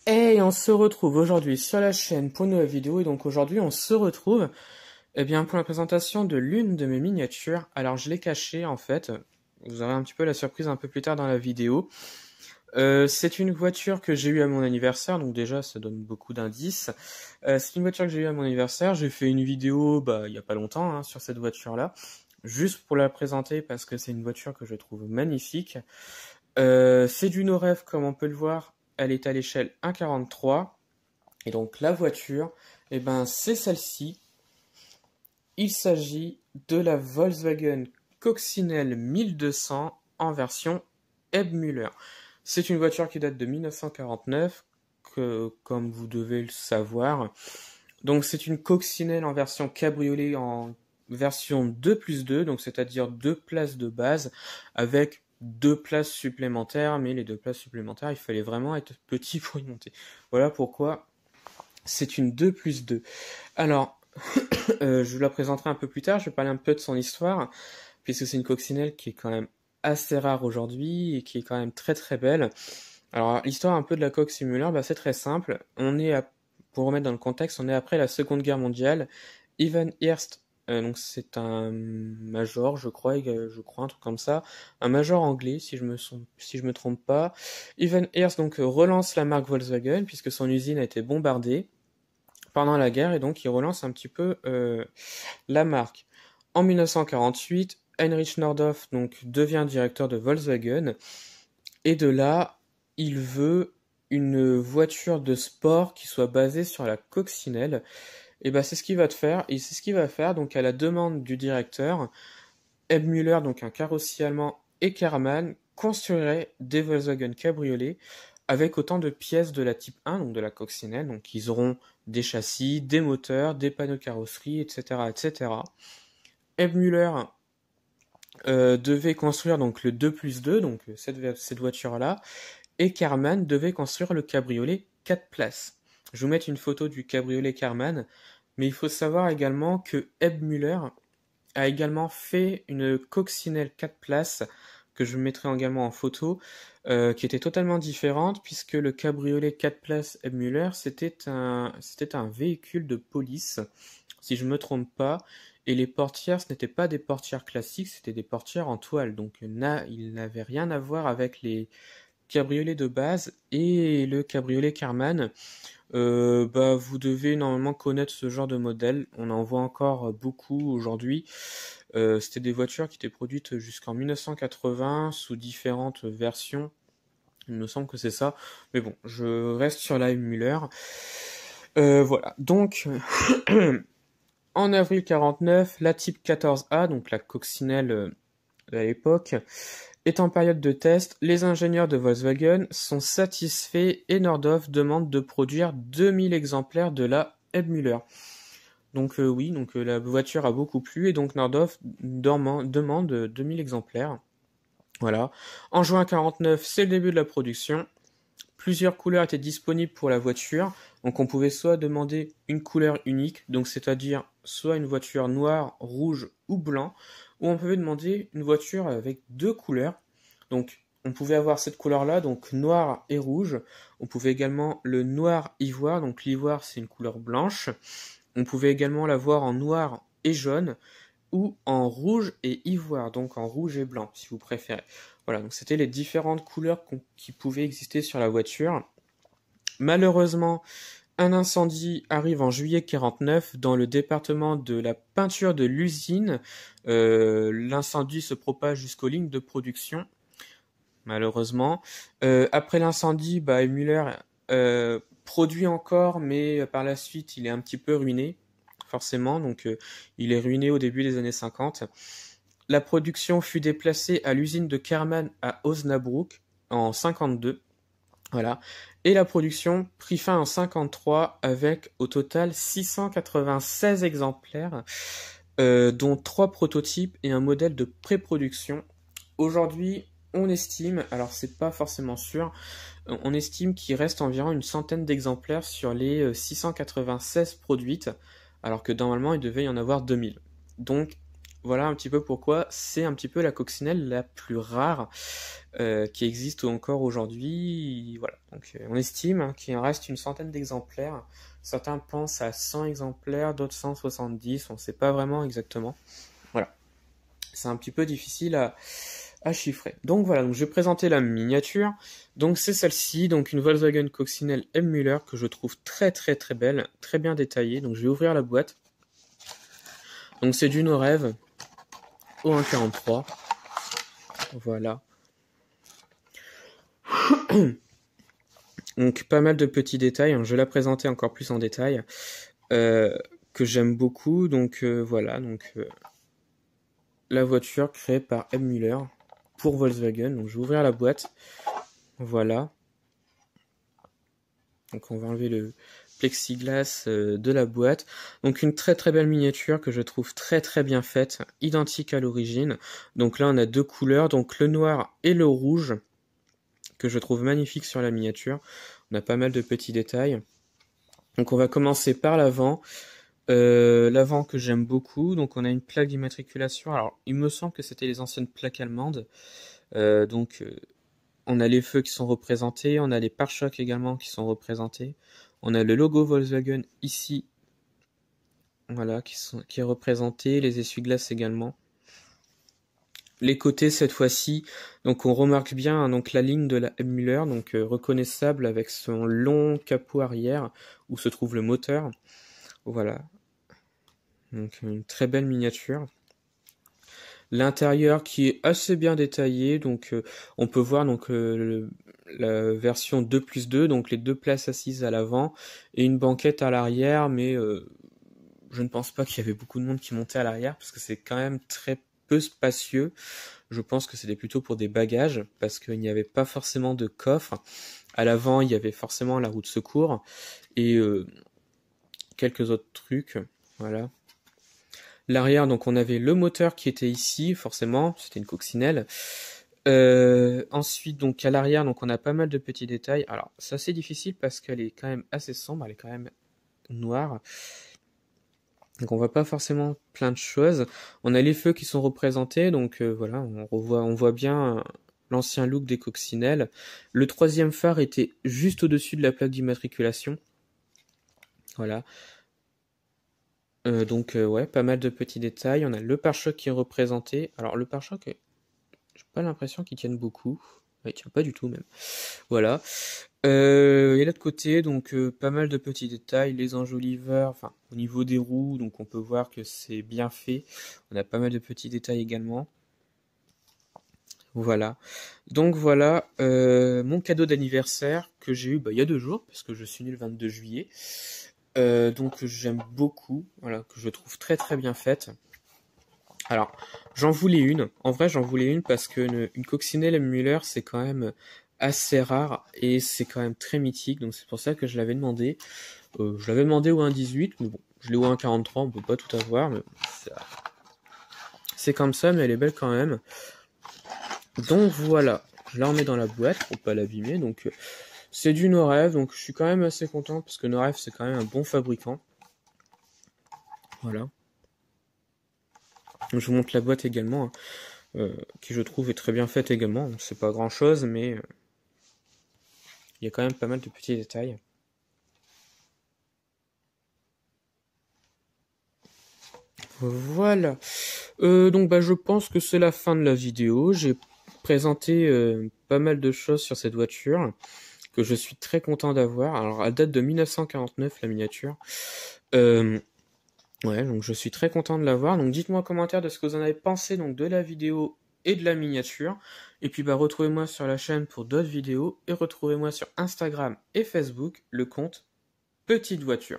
Et on se retrouve aujourd'hui sur la chaîne pour une nouvelle vidéo. Et donc aujourd'hui on se retrouve pour la présentation de l'une de mes miniatures. Alors je l'ai cachée en fait, vous aurez un petit peu la surprise un peu plus tard dans la vidéo. C'est une voiture que j'ai eue à mon anniversaire, donc déjà ça donne beaucoup d'indices. C'est une voiture que j'ai eue à mon anniversaire, j'ai fait une vidéo il y a pas longtemps hein, sur cette voiture-là, juste pour la présenter parce que c'est une voiture que je trouve magnifique. C'est du no ref comme on peut le voir, elle est à l'échelle 1,43 et donc la voiture, c'est celle-ci. Il s'agit de la Volkswagen Coccinelle 1200 en version Ebmüller. C'est une voiture qui date de 1949, comme vous devez le savoir. Donc c'est une coccinelle en version cabriolet en version 2+2, donc c'est-à-dire 2 places de base avec 2 places supplémentaires, mais les 2 places supplémentaires, il fallait vraiment être petit pour y monter. Voilà pourquoi c'est une 2+2. Alors, je vous la présenterai un peu plus tard, je vais parler un peu de son histoire, puisque c'est une coccinelle qui est quand même assez rare aujourd'hui et qui est quand même très très belle. Alors l'histoire un peu de la coque simulaire, c'est très simple. Pour remettre dans le contexte, on est après la Seconde Guerre mondiale. Ivan Hearst, donc c'est un major, je crois un truc comme ça, un major anglais si je me trompe pas. Ivan Hearst donc relance la marque Volkswagen puisque son usine a été bombardée pendant la guerre et donc il relance un petit peu la marque. En 1948, Heinrich Nordhoff donc devient directeur de Volkswagen et de là, il veut une voiture de sport qui soit basée sur la coccinelle. Et c'est ce qu'il va faire. Et c'est ce qu'il va faire donc à la demande du directeur. Ebmüller, donc un carrossier allemand, et Karmann construiraient des Volkswagen cabriolets avec autant de pièces de la type 1, donc de la coccinelle. Donc ils auront des châssis, des moteurs, des panneaux carrosserie, etc., etc. Ebmüller devait construire donc le 2+2, donc cette voiture-là, et Karmann devait construire le cabriolet 4 places. Je vais vous mettre une photo du cabriolet Karmann, mais il faut savoir également que Ebmüller a également fait une coccinelle 4 places, que je mettrai également en photo, qui était totalement différente, puisque le cabriolet 4 places Ebmüller, c'était un véhicule de police, si je ne me trompe pas, et les portières, ce n'étaient pas des portières classiques, c'était des portières en toile, donc il n'avait rien à voir avec les cabriolets de base et le cabriolet Karmann. Vous devez normalement connaître ce genre de modèle, on en voit encore beaucoup aujourd'hui. C'était des voitures qui étaient produites jusqu'en 1980 sous différentes versions, il me semble que c'est ça, mais bon, je reste sur la Müller. Voilà, donc en avril 49, la Type 14A, donc la coccinelle à l'époque, est en période de test. Les ingénieurs de Volkswagen sont satisfaits et Nordhoff demande de produire 2000 exemplaires de la Ebmüller. Donc la voiture a beaucoup plu et donc Nordhoff demande 2000 exemplaires. Voilà. En juin 49, c'est le début de la production. Plusieurs couleurs étaient disponibles pour la voiture. Donc on pouvait soit demander une couleur unique, donc c'est-à-dire soit une voiture noire, rouge ou blanc, ou on pouvait demander une voiture avec 2 couleurs. Donc on pouvait avoir cette couleur-là, donc noir et rouge. On pouvait également le noir ivoire, donc l'ivoire c'est une couleur blanche. On pouvait également l'avoir en noir et jaune, ou en rouge et ivoire, donc en rouge et blanc si vous préférez. Voilà, donc c'était les différentes couleurs qui pouvaient exister sur la voiture. Malheureusement, un incendie arrive en juillet 49 dans le département de la peinture de l'usine. L'incendie se propage jusqu'aux lignes de production, malheureusement. Après l'incendie, Müller produit encore, mais par la suite, il est un petit peu ruiné, forcément. Donc, il est ruiné au début des années 50. La production fut déplacée à l'usine de Karmann à Osnabrück en 52. Voilà. Et la production prit fin en 53 avec au total 696 exemplaires, dont 3 prototypes et un modèle de pré-production. Aujourd'hui, on estime, alors c'est pas forcément sûr, on estime qu'il reste environ une centaine d'exemplaires sur les 696 produites, alors que normalement il devait y en avoir 2000. Donc voilà un petit peu pourquoi c'est un petit peu la coccinelle la plus rare qui existe encore aujourd'hui. Voilà, donc on estime hein, qu'il en reste une centaine d'exemplaires. Certains pensent à 100 exemplaires, d'autres 170, on ne sait pas vraiment exactement. Voilà, c'est un petit peu difficile à chiffrer. Donc voilà, donc je vais présenter la miniature. Donc c'est celle-ci, donc une Volkswagen Coccinelle M. Müller que je trouve très très très belle, très bien détaillée. Donc je vais ouvrir la boîte. Donc c'est du No-Rêve au 1.43. Voilà. Donc pas mal de petits détails, hein. Je vais la présenter encore plus en détail, que j'aime beaucoup. Donc voilà, donc la voiture créée par M. Müller pour Volkswagen. Donc je vais ouvrir la boîte. Voilà. Donc on va enlever le plexiglas de la boîte. Donc une très très belle miniature que je trouve très très bien faite, identique à l'origine. Donc là on a deux couleurs, donc le noir et le rouge, que je trouve magnifique sur la miniature. On a pas mal de petits détails. Donc on va commencer par l'avant. L'avant que j'aime beaucoup. Donc on a une plaque d'immatriculation. Alors il me semble que c'était les anciennes plaques allemandes. On a les feux qui sont représentés, on a les pare-chocs également qui sont représentés. On a le logo Volkswagen ici, voilà, qui est représenté, les essuie-glaces également. Les côtés cette fois-ci, donc on remarque bien hein, donc la ligne de la M. Müller, donc reconnaissable avec son long capot arrière où se trouve le moteur. Voilà, donc une très belle miniature. L'intérieur qui est assez bien détaillé, donc on peut voir donc la version 2+2, donc les deux places assises à l'avant et une banquette à l'arrière, mais je ne pense pas qu'il y avait beaucoup de monde qui montait à l'arrière parce que c'est quand même très peu spacieux. Je pense que c'était plutôt pour des bagages parce qu'il n'y avait pas forcément de coffre. À l'avant, il y avait forcément la roue de secours et quelques autres trucs, voilà. L'arrière, donc on avait le moteur qui était ici, forcément, c'était une coccinelle. Ensuite, donc à l'arrière, donc on a pas mal de petits détails. Alors, c'est assez difficile parce qu'elle est quand même assez sombre, elle est quand même noire. Donc on voit pas forcément plein de choses. On a les feux qui sont représentés, donc voilà, on voit bien l'ancien look des coccinelles. Le troisième phare était juste au-dessus de la plaque d'immatriculation. Voilà. Ouais, pas mal de petits détails. On a le pare-choc qui est représenté. Alors le pare-choc, j'ai pas l'impression qu'il tienne beaucoup. Il tient pas du tout même. Voilà. Et l'autre côté, donc pas mal de petits détails, les enjoliveurs, enfin au niveau des roues, donc on peut voir que c'est bien fait. On a pas mal de petits détails également. Voilà. Donc voilà mon cadeau d'anniversaire que j'ai eu il y a 2 jours, parce que je suis né le 22 juillet. Donc j'aime beaucoup, voilà, que je trouve très très bien faite. Alors, j'en voulais une. En vrai, j'en voulais une parce que une coccinelle M. Müller, c'est quand même assez rare et c'est quand même très mythique. Donc c'est pour ça que je l'avais demandé. Je l'avais demandé au 1.18, mais bon, je l'ai au 1.43, on peut pas tout avoir. Mais c'est comme ça, mais elle est belle quand même. Donc voilà, je la remets dans la boîte pour pas l'abîmer. Donc c'est du No-Rêve, donc je suis quand même assez content parce que No-Rêve c'est quand même un bon fabricant. Voilà. Je vous montre la boîte également, qui je trouve est très bien faite également. C'est pas grand chose, mais il y a quand même pas mal de petits détails. Voilà. Donc je pense que c'est la fin de la vidéo. J'ai présenté pas mal de choses sur cette voiture que je suis très content d'avoir. Alors elle date de 1949 la miniature. Ouais, donc je suis très content de l'avoir. Donc dites-moi en commentaire de ce que vous en avez pensé donc de la vidéo et de la miniature. Et puis retrouvez-moi sur la chaîne pour d'autres vidéos et retrouvez-moi sur Instagram et Facebook le compte Petite Voiture.